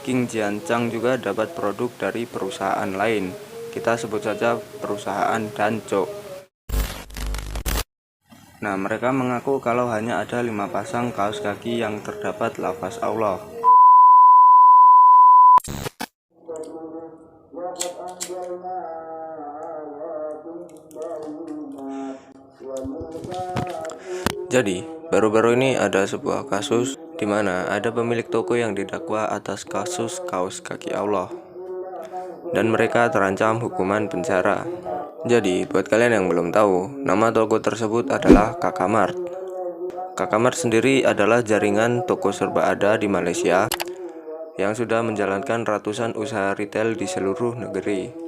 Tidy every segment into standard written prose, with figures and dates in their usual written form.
King Jianchang juga dapat produk dari perusahaan lain. Kita sebut saja perusahaan Danco. Nah, mereka mengaku kalau hanya ada 5 pasang kaos kaki yang terdapat lafaz Allah. Jadi, baru-baru ini ada sebuah kasus di mana ada pemilik toko yang didakwa atas kasus kaos kaki Allah. Dan mereka terancam hukuman penjara. Jadi, buat kalian yang belum tahu, nama toko tersebut adalah Kakamart. Kakamart sendiri adalah jaringan toko serba ada di Malaysia yang sudah menjalankan ratusan usaha retail di seluruh negeri.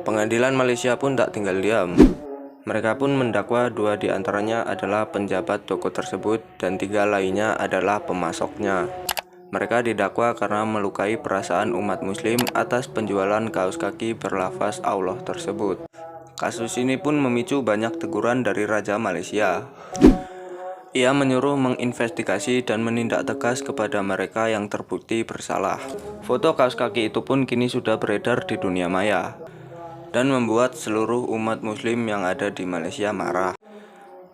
Pengadilan Malaysia pun tak tinggal diam. Mereka pun mendakwa 2 diantaranya adalah penjabat toko tersebut dan 3 lainnya adalah pemasoknya. Mereka didakwa karena melukai perasaan umat muslim atas penjualan kaos kaki berlafaz Allah tersebut. Kasus ini pun memicu banyak teguran dari Raja Malaysia. Ia menyuruh menginvestigasi dan menindak tegas kepada mereka yang terbukti bersalah. Foto kaos kaki itu pun kini sudah beredar di dunia maya dan membuat seluruh umat muslim yang ada di Malaysia marah.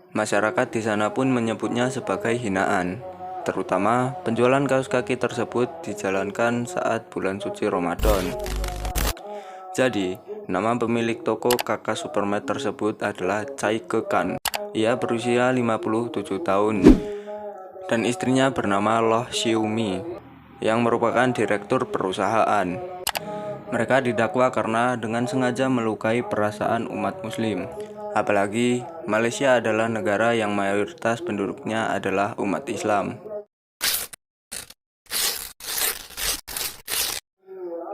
Masyarakat di sana pun menyebutnya sebagai hinaan. Terutama penjualan kaos kaki tersebut dijalankan saat bulan suci Ramadan. Jadi, nama pemilik toko Kakak Supermart tersebut adalah Chai Kekan. Ia berusia 57 tahun dan istrinya bernama Loh Xiumi yang merupakan direktur perusahaan. Mereka didakwa karena dengan sengaja melukai perasaan umat muslim. Apalagi Malaysia adalah negara yang mayoritas penduduknya adalah umat Islam.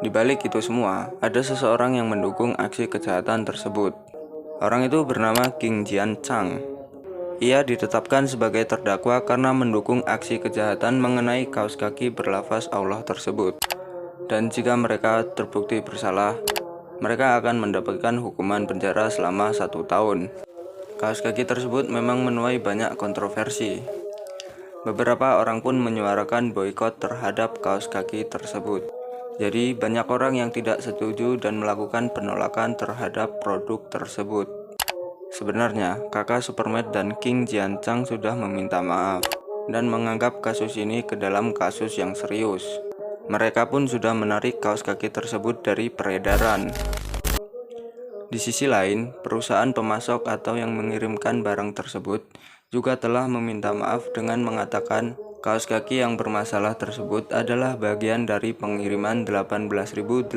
Di balik itu semua, ada seseorang yang mendukung aksi kejahatan tersebut. Orang itu bernama King Jianchang. Ia ditetapkan sebagai terdakwa karena mendukung aksi kejahatan mengenai kaos kaki berlafaz Allah tersebut. Dan jika mereka terbukti bersalah, mereka akan mendapatkan hukuman penjara selama 1 tahun. Kaos kaki tersebut memang menuai banyak kontroversi. Beberapa orang pun menyuarakan boikot terhadap kaos kaki tersebut. Jadi banyak orang yang tidak setuju dan melakukan penolakan terhadap produk tersebut. Sebenarnya, Kakak Supermart dan King Jianchang sudah meminta maaf dan menganggap kasus ini ke dalam kasus yang serius. Mereka pun sudah menarik kaos kaki tersebut dari peredaran. Di sisi lain, perusahaan pemasok atau yang mengirimkan barang tersebut juga telah meminta maaf dengan mengatakan kaos kaki yang bermasalah tersebut adalah bagian dari pengiriman 18.800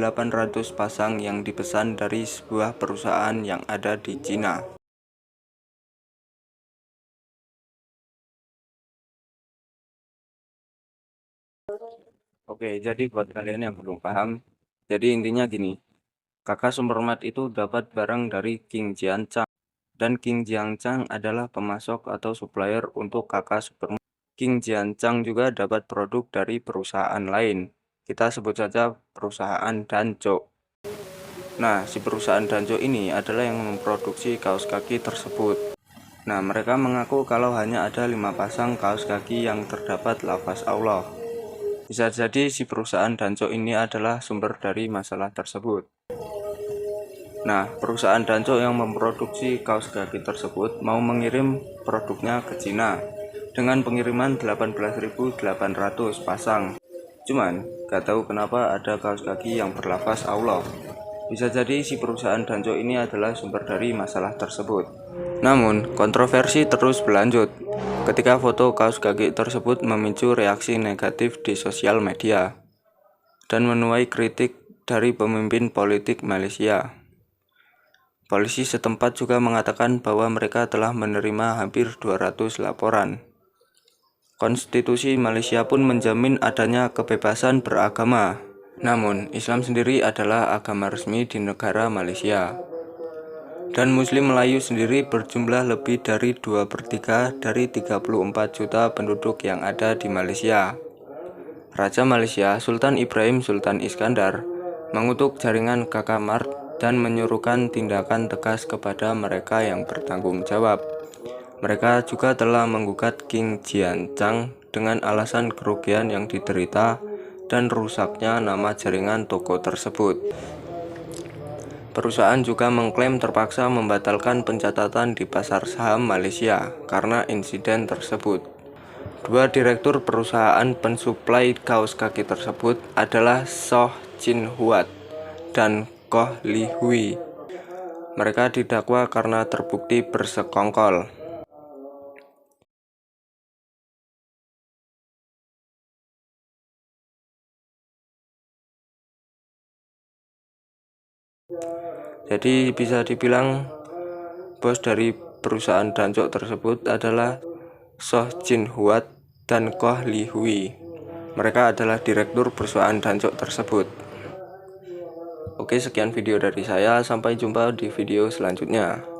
pasang yang dipesan dari sebuah perusahaan yang ada di Cina. Oke, jadi buat kalian yang belum paham, jadi intinya gini, Kakak Supermart itu dapat barang dari King Jianchang, dan King Jianchang adalah pemasok atau supplier untuk Kakak Supermart. King Jianchang juga dapat produk dari perusahaan lain. Kita sebut saja perusahaan Danco. Nah, si perusahaan Danco ini adalah yang memproduksi kaos kaki tersebut. Nah, mereka mengaku kalau hanya ada 5 pasang kaos kaki yang terdapat lafaz Allah. Bisa jadi si perusahaan Danco ini adalah sumber dari masalah tersebut. Nah, perusahaan Danco yang memproduksi kaos kaki tersebut mau mengirim produknya ke Cina dengan pengiriman 18.800 pasang. Cuman, gak tahu kenapa ada kaos kaki yang berlafaz Allah. Bisa jadi si perusahaan Danco ini adalah sumber dari masalah tersebut. Namun, kontroversi terus berlanjut ketika foto kaos kaki tersebut memicu reaksi negatif di sosial media dan menuai kritik dari pemimpin politik Malaysia. Polisi setempat juga mengatakan bahwa mereka telah menerima hampir 200 laporan. Konstitusi Malaysia pun menjamin adanya kebebasan beragama. Namun, Islam sendiri adalah agama resmi di negara Malaysia. Dan Muslim Melayu sendiri berjumlah lebih dari 2/3 dari 34 juta penduduk yang ada di Malaysia. Raja Malaysia Sultan Ibrahim Sultan Iskandar mengutuk jaringan Kakamart dan menyuruhkan tindakan tegas kepada mereka yang bertanggung jawab. Mereka juga telah menggugat King Jianchang dengan alasan kerugian yang diderita dan rusaknya nama jaringan toko tersebut. Perusahaan juga mengklaim terpaksa membatalkan pencatatan di pasar saham Malaysia karena insiden tersebut. Dua direktur perusahaan pensuplai kaos kaki tersebut adalah Soh Chin Huat dan Koh Li Hui. Mereka didakwa karena terbukti bersekongkol. Jadi bisa dibilang bos dari perusahaan dancok tersebut adalah Soh Chin Huat dan Koh Li Hui. Mereka adalah direktur perusahaan dancok tersebut. Oke, sekian video dari saya. Sampai jumpa di video selanjutnya.